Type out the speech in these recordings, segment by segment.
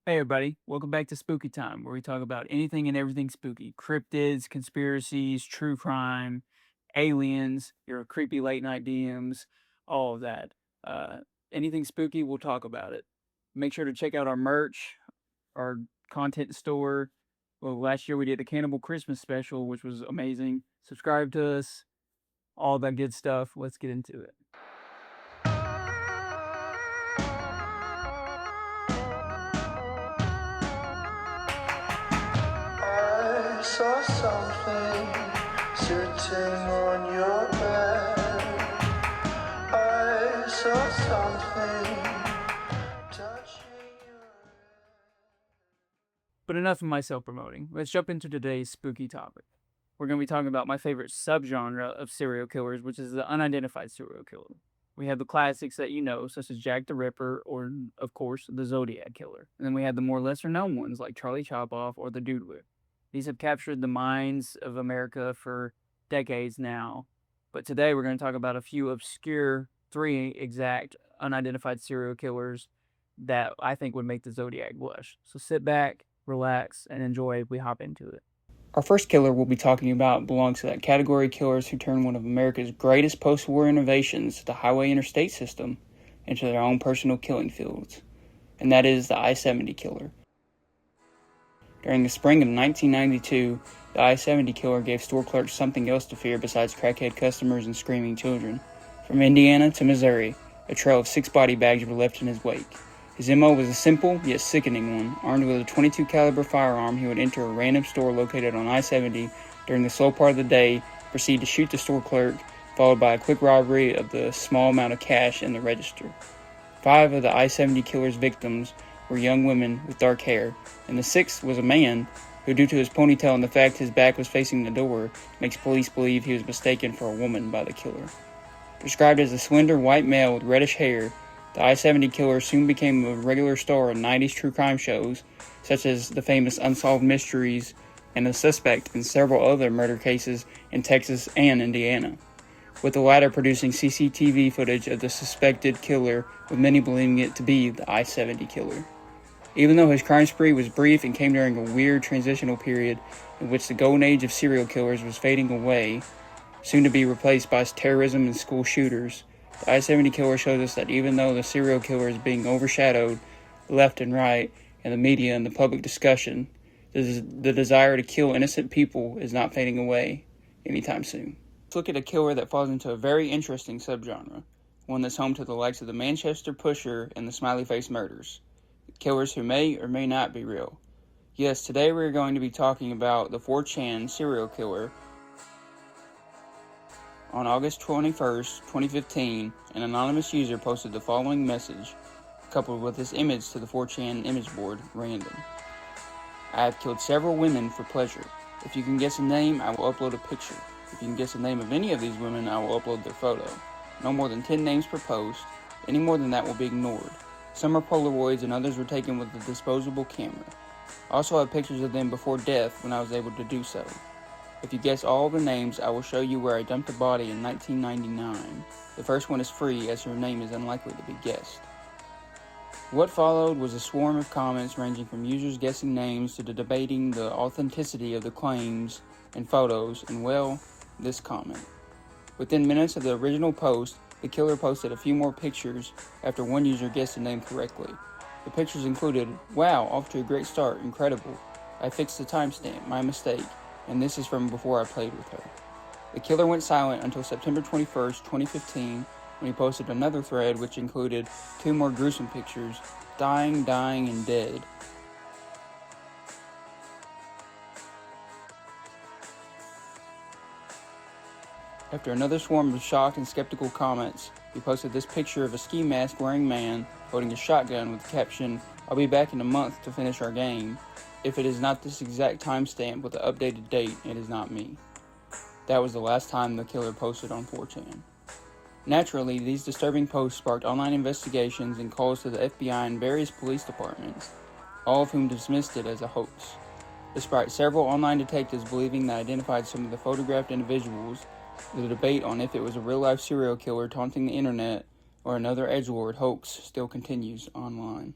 Hey everybody, welcome back to Spooky Time, where we talk about anything and everything spooky. Cryptids, conspiracies, true crime, aliens, your creepy late night DMs, all of that. Uh, Anything spooky, we'll talk about it. Make sure to check out our merch, our content store. Well, last year we did a Cannibal Christmas special, which was amazing. Subscribe to us, all that good stuff. Let's get into it. I saw something sitting on your bed. I saw something touching your But enough of my self promoting. Let's jump into today's spooky topic. We're going to be talking about my favorite subgenre of serial killers, which is the unidentified serial killer. We have the classics that you know, such as Jack the Ripper or, of course, the Zodiac Killer. And then we have the more lesser known ones like Charlie Chopoff or the Doodler. These have captured the minds of America for decades now. But today we're going to talk about a few obscure, three exact unidentified serial killers that I think would make the Zodiac blush. So sit back, relax, and enjoy as we hop into it. Our first killer we'll be talking about belongs to that category of killers who turned one of America's greatest post-war innovations, the highway interstate system, into their own personal killing fields, and that is the I-70 killer. During the spring of 1992, the I-70 killer gave store clerks something else to fear besides crackhead customers and screaming children. From Indiana to Missouri, a trail of 6 body bags were left in his wake. His MO was a simple yet sickening one. Armed with a .22 caliber firearm, he would enter a random store located on I-70 during the slow part of the day, proceed to shoot the store clerk, followed by a quick robbery of the small amount of cash in the register. 5 of the I-70 killer's victims were young women with dark hair, and the 6th was a man who, due to his ponytail and the fact his back was facing the door, makes police believe he was mistaken for a woman by the killer. Described as a slender white male with reddish hair, the I-70 killer soon became a regular star in 90s true crime shows, such as the famous Unsolved Mysteries, and a suspect in several other murder cases in Texas and Indiana, with the latter producing CCTV footage of the suspected killer, with many believing it to be the I-70 killer. Even though his crime spree was brief and came during a weird transitional period in which the golden age of serial killers was fading away, soon to be replaced by terrorism and school shooters, the I-70 killer shows us that even though the serial killer is being overshadowed left and right in the media and the public discussion, the desire to kill innocent people is not fading away anytime soon. Let's look at a killer that falls into a very interesting subgenre, one that's home to the likes of the Manchester Pusher and the Smiley Face Murders, killers who may or may not be real. Yes, today we're going to be talking about the 4chan serial killer. On August 21st, 2015, an anonymous user posted the following message, coupled with this image to the 4chan image board, random. I have killed several women for pleasure. If you can guess a name, I will upload a picture. If you can guess the name of any of these women, I will upload their photo. No more than 10 names per post. Any more than that will be ignored. Some are Polaroids and others were taken with a disposable camera. I also have pictures of them before death when I was able to do so. If you guess all the names, I will show you where I dumped the body in 1999. The first one is free, as her name is unlikely to be guessed. What followed was a swarm of comments ranging from users guessing names to debating the authenticity of the claims and photos, and well, this comment. Within minutes of the original post, the killer posted a few more pictures after one user guessed the name correctly. The pictures included, "Wow, off to a great start, incredible. I fixed the timestamp, my mistake. And this is from before I played with her." The killer went silent until September 21st, 2015, when he posted another thread which included 2 more gruesome pictures, dying, and dead. After another swarm of shocked and skeptical comments, he posted this picture of a ski mask wearing man holding a shotgun with the caption, "I'll be back in a month to finish our game. If it is not this exact timestamp with the updated date, it is not me." That was the last time the killer posted on 4chan. Naturally, these disturbing posts sparked online investigations and calls to the FBI and various police departments, all of whom dismissed it as a hoax. Despite several online detectives believing they identified some of the photographed individuals, the debate on if it was a real-life serial killer taunting the internet or another edgelord hoax still continues online.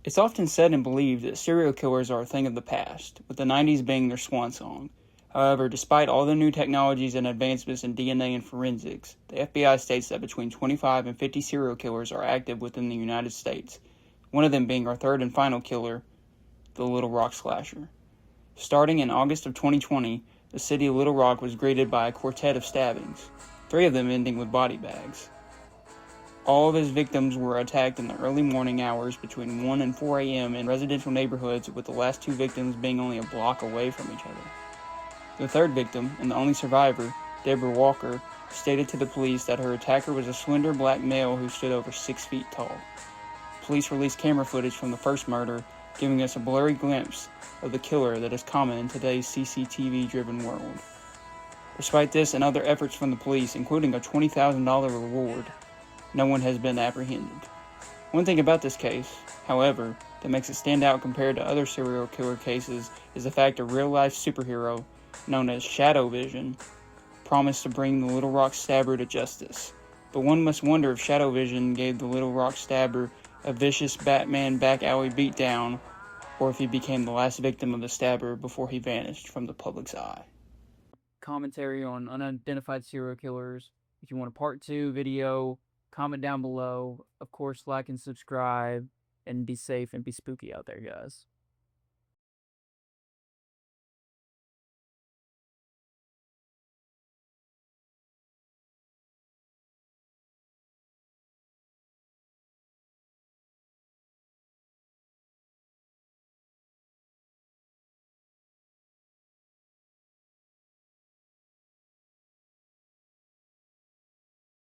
It's often said and believed that serial killers are a thing of the past, with the 90s being their swan song. However, despite all the new technologies and advancements in DNA and forensics, the FBI states that between 25 and 50 serial killers are active within the United States, one of them being our third and final killer, the Little Rock slasher. Starting in August of 2020, the city of Little Rock was greeted by a quartet of stabbings, 3 of them ending with body bags. All of his victims were attacked in the early morning hours between 1 and 4 a.m. in residential neighborhoods, with the last 2 victims being only a block away from each other. The third victim, and the only survivor, Deborah Walker, stated to the police that her attacker was a slender black male who stood over 6 feet tall. Police released camera footage from the first murder, giving us a blurry glimpse of the killer that is common in today's CCTV-driven world. Despite this and other efforts from the police, including a $20,000 reward, no one has been apprehended. One thing about this case, however, that makes it stand out compared to other serial killer cases is the fact a real-life superhero, known as Shadow Vision, promised to bring the Little Rock stabber to justice. But one must wonder if Shadow Vision gave the Little Rock stabber a vicious Batman back alley beatdown, or if he became the last victim of the stabber before he vanished from the public's eye. Commentary on unidentified serial killers. If you want a part 2 video, comment down below. Of course, like and subscribe, and be safe and be spooky out there, guys.